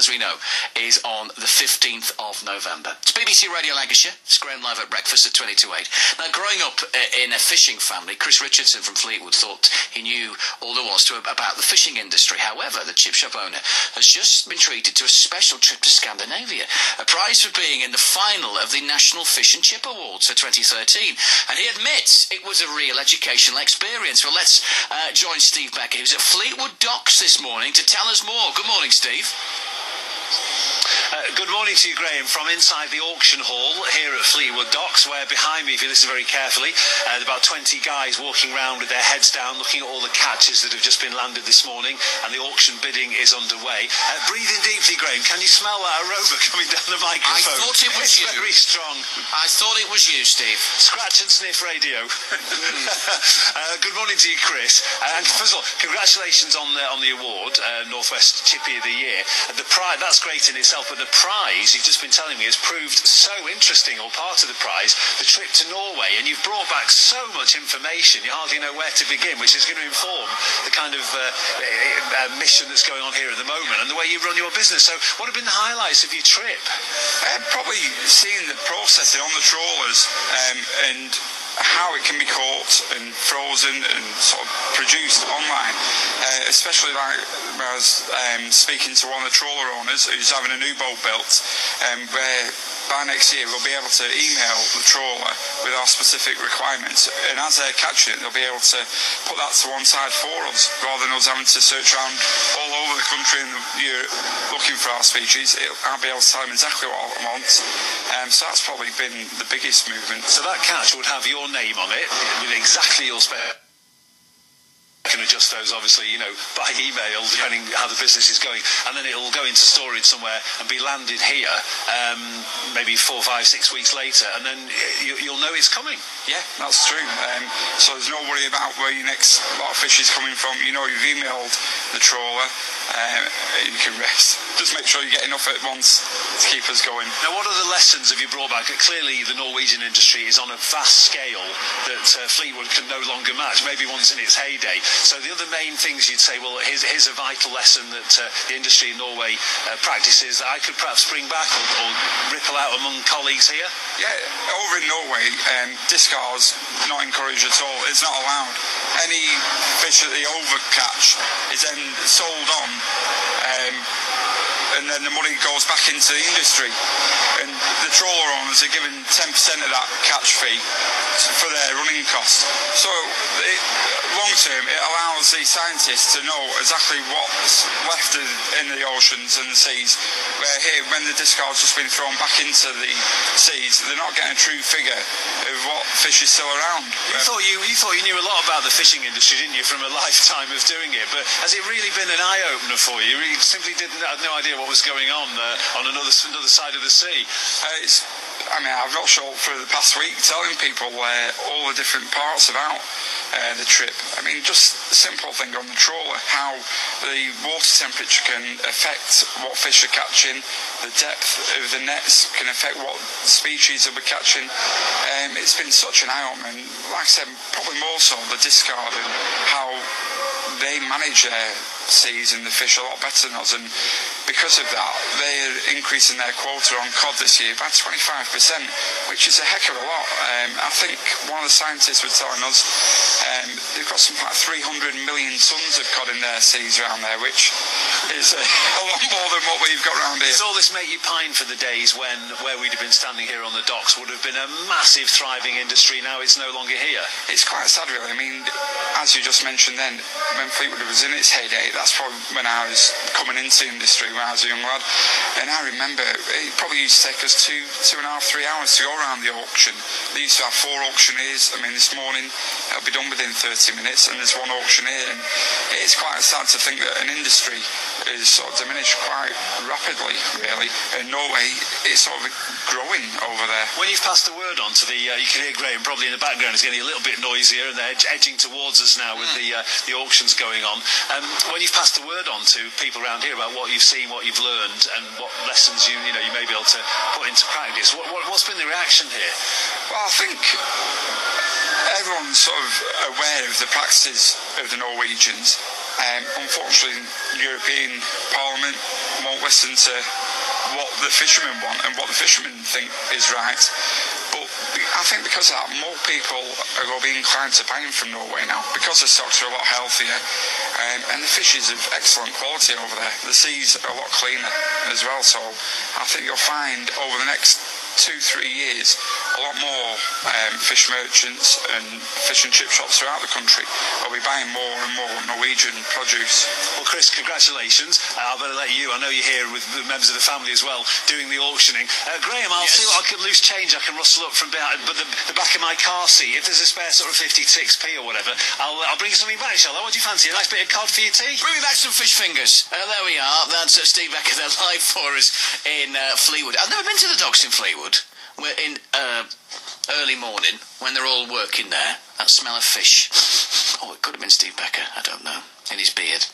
as we know, is on the 15th of November. It's BBC Radio Lancashire. It's Graham live at breakfast at 20 to 8. Now, growing up in a fishing family, Chris Richardson from Fleetwood thought he knew all there was about the fishing industry. However, the chip shop owner has just been treated to a special trip to Scandinavia, a prize for being in the final of the National Fish and Chip Awards for 2013. And he admits it was a real educational experience. Well, let's join Steve Becker, who's at Fleetwood Docks this morning, to tell us more. Good morning, Steve. Good morning to you, Graham, from inside the auction hall here at Fleetwood Docks, where behind me, if you listen very carefully, there are about 20 guys walking around with their heads down, looking at all the catches that have just been landed this morning, and the auction bidding is underway. Breathing deeply, Graham, can you smell that aroma coming down the microphone? I thought it was you. Very strong. I thought it was you, Steve. Scratch and sniff radio. Good morning to you, Chris. And first of all, congratulations on the award, Northwest Chippy of the Year. The prize, that's great in itself, but the prize, you've just been telling me, has proved so interesting, or part of the prize, the trip to Norway, and you've brought back so much information, you hardly know where to begin, which is going to inform the kind of mission that's going on here at the moment, and the way you run your business. So what have been the highlights of your trip? Probably seeing the processing on the trawlers, and how it can be caught and frozen and sort of produced online, especially like I was speaking to one of the trawler owners who's having a new boat built, where by next year we'll be able to email the trawler with our specific requirements, and as they're catching it they'll be able to put that to one side for us, rather than us having to search around all over the country and Europe looking for our species. I'll be able to tell them exactly what I want, so that's probably been the biggest movement. So that catch would have your name on it with exactly your spare. Can adjust those, obviously, by email, depending how the business is going, and then it'll go into storage somewhere and be landed here, maybe 4, 5, 6 weeks later, and then you'll know it's coming. Yeah, that's true. So there's no worry about where your next lot of fish is coming from. You've emailed the trawler, you can rest. Just make sure you get enough at once to keep us going. Now, what are the lessons have you brought back? Clearly, the Norwegian industry is on a vast scale that Fleetwood can no longer match, maybe once in its heyday. So the other main things you'd say, well, here's a vital lesson that the industry in Norway practices that I could perhaps bring back or ripple out among colleagues here? Yeah, over in Norway, discards not encouraged at all. It's not allowed. Any fish that they overcatch is then sold on, and then the money goes back into the industry, and the trawler owners are given 10% of that catch fee for their running costs. So long term it allows the scientists to know exactly what's left in the oceans and the seas, where here, when the discard's just been thrown back into the seas, they're not getting a true figure of what fish is still around. You thought you knew a lot about the fishing industry, didn't you, from a lifetime of doing it, but has it really been an eye-opener for you? You simply had no idea what was going on another side of the sea. I've not showed for the past week telling people all the different parts about the trip. Just the simple thing on the trawler, how the water temperature can affect what fish are catching, the depth of the nets can affect what species that we're catching. It's been such an eye-opener, and like I said, probably more so the discard and how they manage their seas and the fish a lot better than us, and because of that they're increasing their quota on cod this year by 25%, which is a heck of a lot. I think one of the scientists was telling us they've got something like 300 million tonnes of cod in their seas around there, which is a lot more than what we've got around here. Does all this make you pine for the days where we'd have been standing here on the docks would have been a massive thriving industry? Now it's no longer here. It's quite sad, really. As you just mentioned then, when Fleetwood was in its heyday, that's probably when I was coming into the industry when I was a young lad, and I remember it probably used to take us 2.5, 3 hours to go around the auction. They used to have 4 auctioneers. This morning it'll be done within 30 minutes, and there's 1 auctioneer, and it's quite sad to think that an industry is sort of diminished quite rapidly, really. In Norway, it's sort of growing over there. When you've passed the word on to you can hear Graham probably in the background, it's getting a little bit noisier, and they're edging towards us now with the auctions going on. When you've passed the word on to people around here about what you've seen, what you've learned, and what lessons you may be able to put into practice, what's been the reaction here? Well, I think everyone's sort of aware of the practices of the Norwegians. Unfortunately, the European Parliament won't listen to what the fishermen want and what the fishermen think is right. But I think because of that, more people are going to be inclined to buying from Norway now, because the stocks are a lot healthier, and the fish is of excellent quality over there. The sea's a lot cleaner as well, so I think you'll find over the next 2-3 years a lot more fish merchants and fish and chip shops throughout the country will be buying more and more Norwegian produce. Well, Chris, congratulations. I better let you, I know you're here with the members of the family as well, doing the auctioning. Graham, I'll see what I can loose change I can rustle up from behind, but the back of my car seat, if there's a spare sort of 56p or whatever, I'll bring something back, shall I? What do you fancy? A nice bit of cod for your tea? Bring me back some fish fingers. There we are. That's Steve Becker. They're live for us in Fleetwood. I've never been to the docks in Fleetwood. We're in early morning when they're all working there. That smell of fish. Oh, it could have been Steve Becker. I don't know. In his beard.